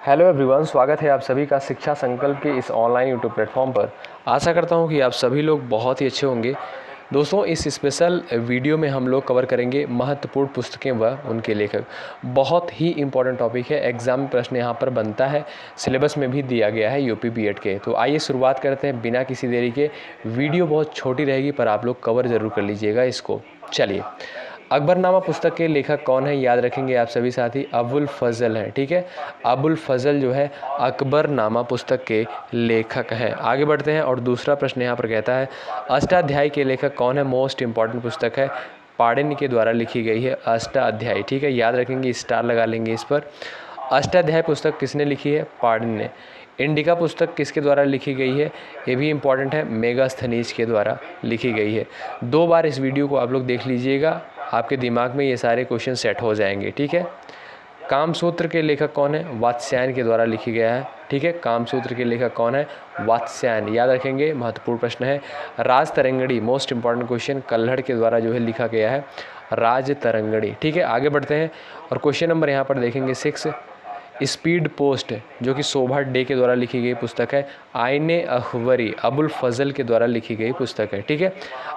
Hello everyone, स्वागत है आप सभी का शिक्षा संकल्प के इस ऑनलाइन यूट्यूब प्लेटफॉर्म पर। आशा करता हूं कि आप सभी लोग बहुत ही अच्छे होंगे। दोस्तों, इस स्पेशल वीडियो में हम लोग कवर करेंगे महत्वपूर्ण पुस्तकें व उनके लेखक। बहुत ही इंपॉर्टेंट टॉपिक है, एग्जाम में प्रश्न यहां पर बनता है, सिलेबस में भी दिया गया है यूपी बीएड के। तो आइए शुरुआत करते हैं बिना किसी देरी के। वीडियो बहुत छोटी रहेगी पर आप लोग कवर ज़रूर कर लीजिएगा इसको। चलिए, अकबरनामा पुस्तक के लेखक कौन है, याद रखेंगे आप सभी साथी, अबुल फजल हैं। ठीक है, अबुल फजल जो है अकबरनामा पुस्तक के लेखक हैं। आगे बढ़ते हैं और दूसरा प्रश्न यहाँ पर कहता है अष्टाध्यायी के लेखक कौन है। मोस्ट इंपॉर्टेंट पुस्तक है, पाणिनि के द्वारा लिखी गई है अष्टाध्यायी। ठीक है, याद रखेंगे, स्टार लगा लेंगे इस पर। अष्टाध्यायी पुस्तक किसने लिखी है? पाणिनि ने। इंडिका पुस्तक किसके द्वारा लिखी गई है? ये भी इम्पॉर्टेंट है, मेगास्थनीज के द्वारा लिखी गई है। 2 बार इस वीडियो को आप लोग देख लीजिएगा, आपके दिमाग में ये सारे क्वेश्चन सेट हो जाएंगे। ठीक है, कामसूत्र के लेखक कौन है? वात्स्यायन के द्वारा लिखी गया है। ठीक है, कामसूत्र के लेखक कौन है? वात्स्यायन, याद रखेंगे, महत्वपूर्ण प्रश्न है। राज तरंगणी, मोस्ट इंपॉर्टेंट क्वेश्चन, कल्हड़ के द्वारा जो है लिखा गया है राज तरंगणी। ठीक है, आगे बढ़ते हैं और क्वेश्चन नंबर यहाँ पर देखेंगे 6। स्पीड पोस्ट, जो कि शोभा डे के द्वारा लिखी गई पुस्तक है। आईने अखबरी, अबुल फजल के द्वारा लिखी गई पुस्तक है। ठीक है,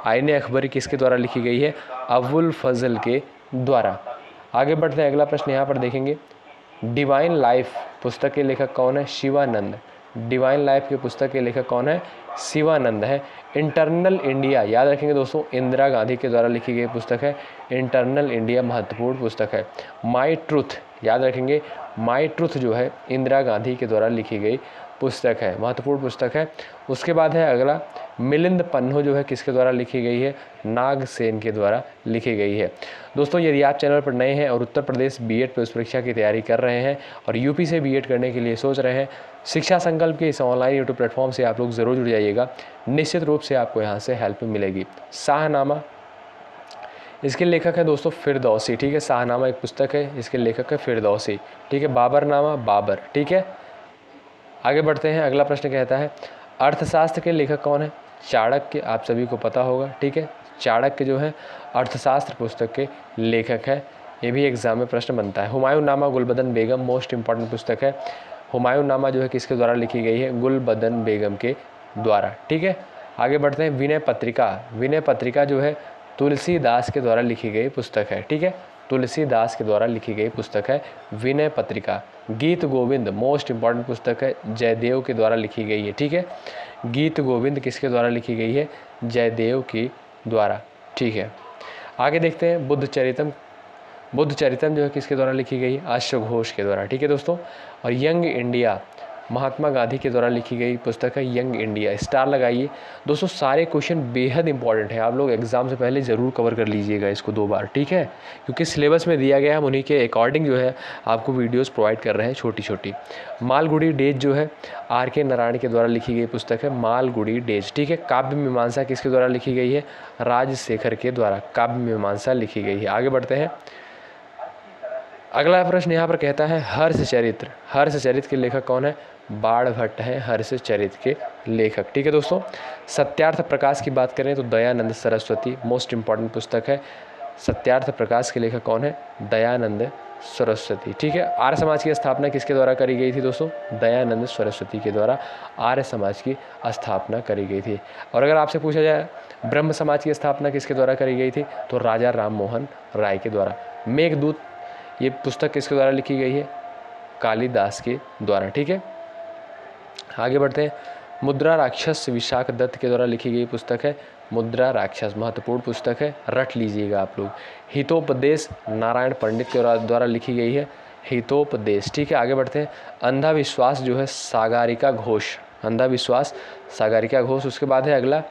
आईने अखबरी किसके द्वारा लिखी गई है? अबुल फजल के द्वारा। आगे बढ़ते हैं, अगला प्रश्न यहाँ पर देखेंगे डिवाइन लाइफ पुस्तक के लेखक कौन है? शिवानंद। डिवाइन लाइफ के पुस्तक के लेखक कौन है? शिवानंद है। इंटरनल इंडिया, याद रखेंगे दोस्तों, इंदिरा गांधी के द्वारा लिखी गई पुस्तक है। इंटरनल इंडिया महत्वपूर्ण पुस्तक है। माई ट्रुथ, याद रखेंगे, माई ट्रुथ जो है इंदिरा गांधी के द्वारा लिखी गई पुस्तक है, महत्वपूर्ण पुस्तक है। उसके बाद है अगला मिलिंद पन्हो, जो है किसके द्वारा लिखी गई है? नागसेन के द्वारा लिखी गई है। दोस्तों, यदि आप चैनल पर नए हैं और उत्तर प्रदेश बीएड प्रवेश परीक्षा की तैयारी कर रहे हैं और यूपी से बीएड करने के लिए सोच रहे हैं, शिक्षा संकल्प के इस ऑनलाइन यूट्यूब प्लेटफॉर्म से आप लोग ज़रूर जुड़ जाइएगा। निश्चित रूप से आपको यहाँ से हेल्प मिलेगी। शाहनामा, इसके लेखक है दोस्तों फिरदौसी। ठीक है, शाहनामा एक पुस्तक है, इसके लेखक है फिरदौसी। ठीक है, बाबरनामा, बाबर। ठीक है, आगे बढ़ते हैं, अगला प्रश्न कहता है अर्थशास्त्र के लेखक कौन है? चाणक्य, आप सभी को पता होगा। ठीक है, चाणक्य जो है अर्थशास्त्र पुस्तक के लेखक है। ये भी एग्जाम में प्रश्न बनता है। हुमायूं नामा गुलबदन बेगम, मोस्ट इंपॉर्टेंट पुस्तक है। हुमायूं नामा जो है किसके द्वारा लिखी गई है? गुलबदन बेगम के द्वारा। ठीक है, आगे बढ़ते हैं, विनय पत्रिका। विनय पत्रिका जो है तुलसीदास के द्वारा लिखी गई पुस्तक है। ठीक है, तुलसीदास के द्वारा लिखी गई पुस्तक है विनय पत्रिका। गीत गोविंद, मोस्ट इंपॉर्टेंट पुस्तक है, जयदेव के द्वारा लिखी गई है। ठीक है, गीत गोविंद किसके द्वारा लिखी गई है? जयदेव के द्वारा। ठीक है, आगे देखते हैं बुद्ध चरितम। बुद्ध चरितम जो है किसके द्वारा लिखी गई है? अश्वघोष के द्वारा। ठीक है दोस्तों, और यंग इंडिया, महात्मा गांधी के द्वारा लिखी गई पुस्तक है यंग इंडिया, स्टार लगाइए। दोस्तों, सारे क्वेश्चन बेहद इंपॉर्टेंट है, आप लोग एग्जाम से पहले ज़रूर कवर कर लीजिएगा इसको 2 बार। ठीक है, क्योंकि सिलेबस में दिया गया है, हम उन्हीं के अकॉर्डिंग जो है आपको वीडियोस प्रोवाइड कर रहे हैं छोटी छोटी। मालगुडी डेज जो है आर.के. नारायण के द्वारा लिखी गई पुस्तक है मालगुडी डेज। ठीक है, काव्य मीमांसा किसके द्वारा लिखी गई है? राजशेखर के द्वारा काव्य मीमांसा लिखी गई है। आगे बढ़ते हैं, अगला प्रश्न यहाँ पर कहता है हर्षचरित्र। हर्षचरित्र के लेखक कौन है? बाणभट्ट है हर्षचरित्र के लेखक। ठीक है दोस्तों, सत्यार्थ प्रकाश की बात करें तो दयानंद सरस्वती, मोस्ट इंपॉर्टेंट पुस्तक है। सत्यार्थ प्रकाश के लेखक कौन है? दयानंद सरस्वती। ठीक है, आर्य समाज की स्थापना किसके द्वारा करी गई थी दोस्तों? दयानंद सरस्वती के द्वारा आर्य समाज की स्थापना करी गई थी। और अगर आपसे पूछा जाए ब्रह्म समाज की स्थापना किसके द्वारा करी गई थी, तो राजा राम मोहन राय के द्वारा। मेघदूत, ये पुस्तक किसके द्वारा लिखी गई है? कालिदास के द्वारा। ठीक है, आगे बढ़ते हैं, मुद्रा राक्षस विशाख दत्त के द्वारा लिखी गई पुस्तक है मुद्रा राक्षस, महत्वपूर्ण पुस्तक है, रट लीजिएगा आप लोग। हितोपदेश नारायण पंडित के द्वारा लिखी गई है हितोपदेश। ठीक है, आगे बढ़ते हैं, अंधाविश्वास जो है सागरिका घोष, अंधाविश्वास सागरिका घोष। उसके बाद है अगला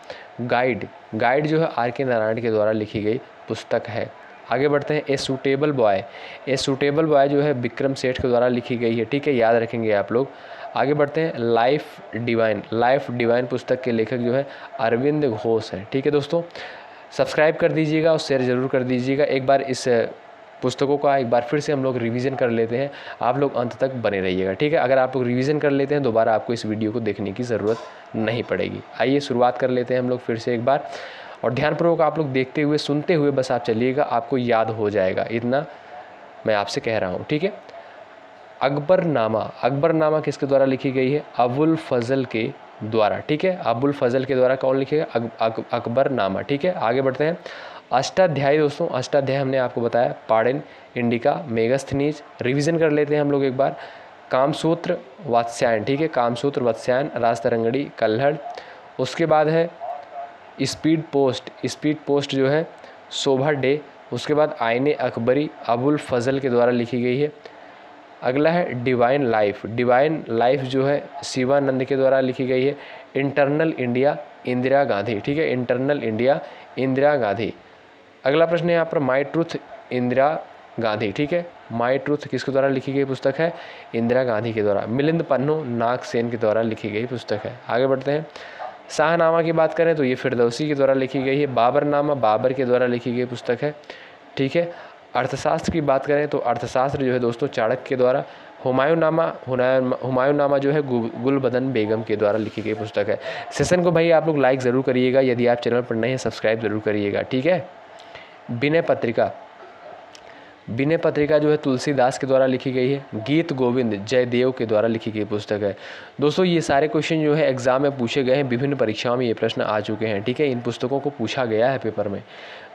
गाइड। गाइड जो है आर.के. नारायण के द्वारा लिखी गई पुस्तक है। आगे बढ़ते हैं, a suitable boy. A suitable boy जो है विक्रम सेठ के द्वारा लिखी गई है। ठीक है, याद रखेंगे आप लोग। आगे बढ़ते हैं, लाइफ डिवाइन। लाइफ डिवाइन पुस्तक के लेखक जो है अरविंद घोष हैं। ठीक है दोस्तों, सब्सक्राइब कर दीजिएगा और शेयर ज़रूर कर दीजिएगा। एक बार इस पुस्तकों का एक बार फिर से हम लोग रिवीजन कर लेते हैं, आप लोग अंत तक बने रहिएगा। ठीक है, अगर आप लोग रिवीजन कर लेते हैं दोबारा आपको इस वीडियो को देखने की ज़रूरत नहीं पड़ेगी। आइए शुरुआत कर लेते हैं हम लोग फिर से एक बार, और ध्यानपूर्वक आप लोग देखते हुए सुनते हुए बस आप चलिएगा, आपको याद हो जाएगा, इतना मैं आपसे कह रहा हूँ। ठीक है, अकबरनामा किसके द्वारा लिखी गई है? अबुल फजल के द्वारा, ठीक है। अबुल फजल के द्वारा कौन लिखेगा? अकबरनामा, ठीक है। आगे बढ़ते हैं। अष्टाध्यायी दोस्तों, अष्टाध्याय हमने आपको बताया, पाड़िन, इंडिका, मेगस्थनीज। रिवीजन कर लेते हैं हम लोग एक बार। कामसूत्र, वात्स्यायन, ठीक है। कामसूत्र, वात्स्यायन, राजतरंगड़ी, कल्हड़। उसके बाद है स्पीड पोस्ट जो है शोभा डे। उसके बाद आईने अकबरी अबुल फजल के द्वारा लिखी गई है। अगला है डिवाइन लाइफ जो है शिवानंद के द्वारा लिखी गई है। इंटरनल इंडिया, इंदिरा गांधी, ठीक है। Internal India, Indira Gandhi. अगला प्रश्न है यहाँ पर माई ट्रूथ, इंदिरा गांधी, ठीक है। माई ट्रूथ किसके द्वारा लिखी गई पुस्तक है? इंदिरा गांधी के द्वारा। मिलिंद पन्नू, नागसेन के द्वारा लिखी गई पुस्तक है। आगे बढ़ते हैं। शाहनामा की बात करें तो ये फिरदौसी के द्वारा लिखी गई है। बाबरनामा बाबर के द्वारा लिखी गई पुस्तक है, ठीक है। अर्थशास्त्र की बात करें तो अर्थशास्त्र जो है दोस्तों चाणक्य के द्वारा। हुमायूं जो है गुलबदन बेगम के द्वारा लिखी गई पुस्तक है। सेशन को भाई आप लोग लाइक ज़रूर करिएगा, यदि आप चैनल पर नए हैं सब्सक्राइब ज़रूर करिएगा, ठीक है। विनय पत्रिका जो है तुलसीदास के द्वारा लिखी गई है। गीत गोविंद जयदेव के द्वारा लिखी गई पुस्तक है। दोस्तों ये सारे क्वेश्चन जो है एग्जाम में पूछे गए हैं, विभिन्न परीक्षाओं में ये प्रश्न आ चुके हैं, ठीक है। इन पुस्तकों को पूछा गया है पेपर में।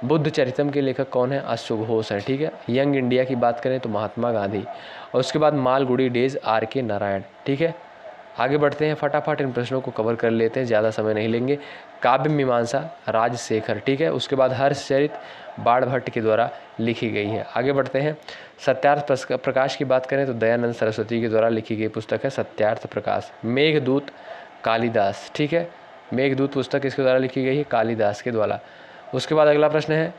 बुद्ध चरितम के लेखक कौन है? अश्व घोष हैं, ठीक है। यंग इंडिया की बात करें तो महात्मा गांधी। और उसके बाद मालगुडी डेज R.K. नारायण, ठीक है। आगे बढ़ते हैं, फटाफट इन प्रश्नों को कवर कर लेते हैं, ज़्यादा समय नहीं लेंगे। काव्य मीमांसा राजशेखर, ठीक है। उसके बाद हर्षचरित बाणभट्ट के द्वारा लिखी गई है। आगे बढ़ते हैं। सत्यार्थ प्रकाश की बात करें तो दयानंद सरस्वती के द्वारा लिखी गई पुस्तक है सत्यार्थ प्रकाश। मेघदूत कालिदास, ठीक है। मेघदूत पुस्तक किसके द्वारा लिखी गई है? कालिदास के द्वारा। उसके बाद अगला प्रश्न है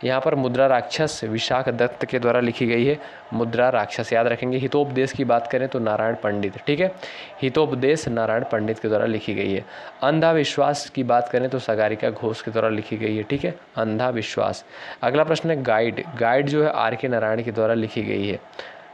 यहाँ पर मुद्रा राक्षस विशाख दत्त के द्वारा लिखी गई है। मुद्रा राक्षस याद रखेंगे। हितोपदेश की बात करें तो नारायण पंडित, ठीक है। हितोपदेश नारायण पंडित के द्वारा लिखी गई है। अंधाविश्वास की बात करें तो सागरिका घोष के द्वारा लिखी गई है, ठीक है। अंधाविश्वास। अगला प्रश्न है गाइड जो है R.K. नारायण के द्वारा लिखी गई है।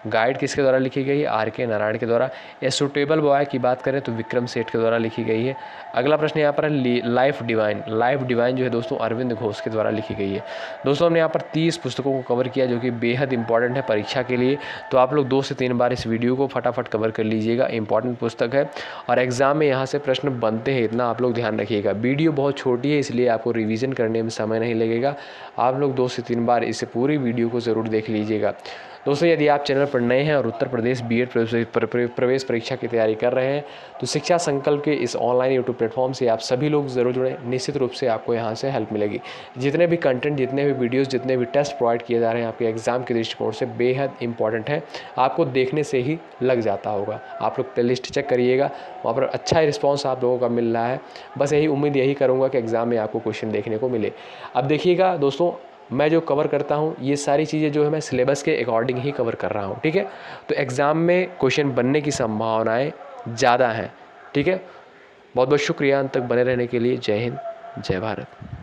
गाइड किसके द्वारा लिखी गई है? R.K. नारायण के द्वारा। ए सुटेबल बॉय की बात करें तो विक्रम सेठ के द्वारा लिखी गई है। अगला प्रश्न यहाँ पर है लाइफ डिवाइन जो है दोस्तों अरविंद घोष के द्वारा लिखी गई है। दोस्तों हमने यहाँ पर 30 पुस्तकों को कवर किया जो कि बेहद इंपॉर्टेंट है परीक्षा के लिए। तो आप लोग 2 से 3 बार इस वीडियो को फटाफट कवर कर लीजिएगा, इंपॉर्टेंट पुस्तक है और एग्जाम में यहाँ से प्रश्न बनते हैं, इतना आप लोग ध्यान रखिएगा। वीडियो बहुत छोटी है इसलिए आपको रिविज़न करने में समय नहीं लगेगा। आप लोग 2 से 3 बार इसे पूरी वीडियो को ज़रूर देख लीजिएगा। दोस्तों यदि आप चैनल पर नए हैं और उत्तर प्रदेश B.Ed प्रवेश परीक्षा की तैयारी कर रहे हैं तो शिक्षा संकल्प के इस ऑनलाइन यूट्यूब प्लेटफॉर्म से आप सभी लोग ज़रूर जुड़ें। निश्चित रूप से आपको यहाँ से हेल्प मिलेगी। जितने भी कंटेंट, जितने भी वीडियोस, जितने भी टेस्ट प्रोवाइड किए जा रहे हैं आपके एग्जाम के दृष्टिकोण से बेहद इंपॉर्टेंट है। आपको देखने से ही लग जाता होगा। आप लोग प्ले लिस्ट चेक करिएगा, वहाँ पर अच्छा रिस्पॉन्स आप लोगों का मिल रहा है। बस यही उम्मीद यही करूँगा कि एग्ज़ाम में आपको क्वेश्चन देखने को मिले। अब देखिएगा दोस्तों, मैं जो कवर करता हूँ ये सारी चीज़ें जो है मैं सिलेबस के अकॉर्डिंग ही कवर कर रहा हूँ, ठीक है। तो एग्ज़ाम में क्वेश्चन बनने की संभावनाएं ज़्यादा हैं, ठीक है। बहुत बहुत शुक्रिया अंत तक बने रहने के लिए। जय हिंद, जय भारत।